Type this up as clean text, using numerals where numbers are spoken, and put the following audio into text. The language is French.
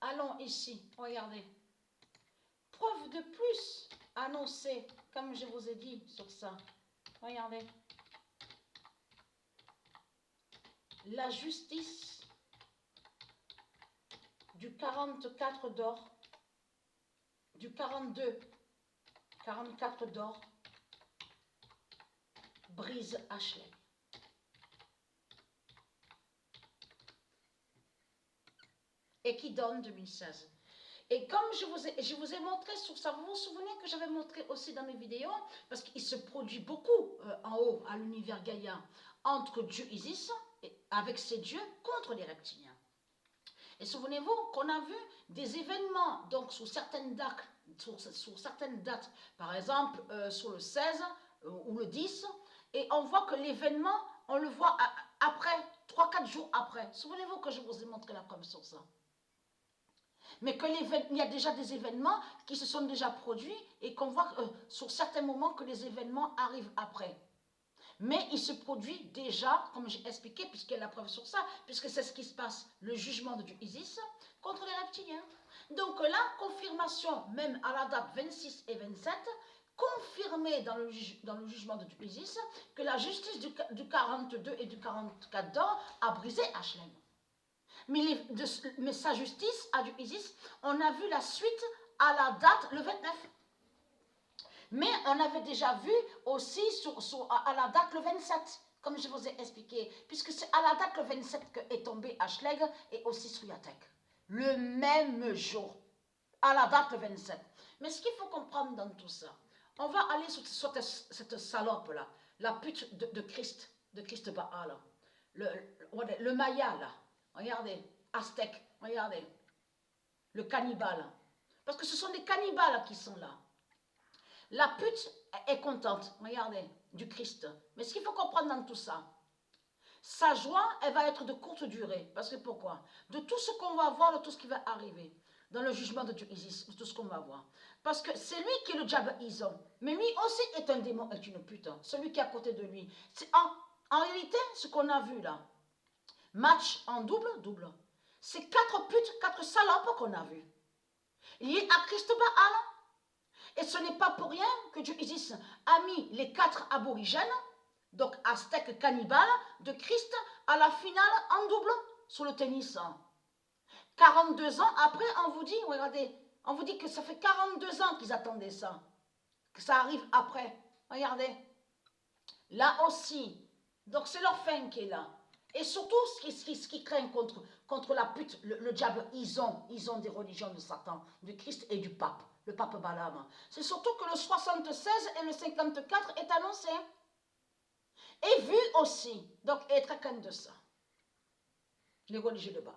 Allons ici, regardez. Preuve de plus annoncée, comme je vous ai dit sur ça. Regardez. La justice du 44 d'or, du 42, 44 d'or, brise Ashley. Et qui donne 2016. Et comme je vous ai montré sur ça, vous vous souvenez que j'avais montré aussi dans mes vidéos, parce qu'il se produit beaucoup en haut, à l'univers Gaïa, entre Dieu Isis, avec ses dieux, contre les reptiliens. Et souvenez-vous qu'on a vu des événements, donc sur certaines dates, par exemple sur le 16 ou le 10, et on voit que l'événement, on le voit après, 3-4 jours après. Souvenez-vous que je vous ai montré la preuve sur ça. Mais qu'il y a déjà des événements qui se sont déjà produits et qu'on voit sur certains moments que les événements arrivent après. Mais il se produit déjà, comme j'ai expliqué, puisqu'il y a la preuve sur ça, puisque c'est ce qui se passe, le jugement de Isis contre les reptiliens. Donc la confirmation, même à la date 26 et 27, confirmée dans le jugement de Isis, que la justice du 42 et du 44 d'or a brisé Ashlem. Mais sa justice à du Isis, on a vu la suite à la date le 29. Mais on avait déjà vu aussi à la date le 27, comme je vous ai expliqué, puisque c'est à la date le 27 que est tombé Ashleg et aussi Sriatek. Le même jour, à la date le 27. Mais ce qu'il faut comprendre dans tout ça, on va aller sur cette salope-là, la pute de Christ Baal, le Maya là, regardez, Aztèque, regardez, le cannibale. Parce que ce sont des cannibales qui sont là. La pute est contente, regardez, du Christ. Mais ce qu'il faut comprendre dans tout ça, sa joie, elle va être de courte durée. Parce que pourquoi? De tout ce qu'on va voir, de tout ce qui va arriver, dans le jugement de Dieu Isis, de tout ce qu'on va voir. Parce que c'est lui qui est le diable Ison. Mais lui aussi est un démon, est une pute. Celui qui est à côté de lui. C'est en réalité, ce qu'on a vu là, match en double, c'est 4 putes, 4 salopes qu'on a vu. Liées à Christ Baal. Et ce n'est pas pour rien que Dieu Isis a mis les 4 aborigènes, donc aztèques cannibales, de Christ à la finale en double sur le tennis. 42 ans après, on vous dit, regardez, on vous dit que ça fait 42 ans qu'ils attendaient ça, que ça arrive après. Regardez, là aussi, donc c'est leur fin qui est là. Et surtout, ce qui craint contre la pute, le diable, ils ont des religions de Satan, du Christ et du pape, le pape Balaam. C'est surtout que le 76 et le 54 est annoncé. Et vu aussi, donc être quelqu'un de ça, les religieux de Baal.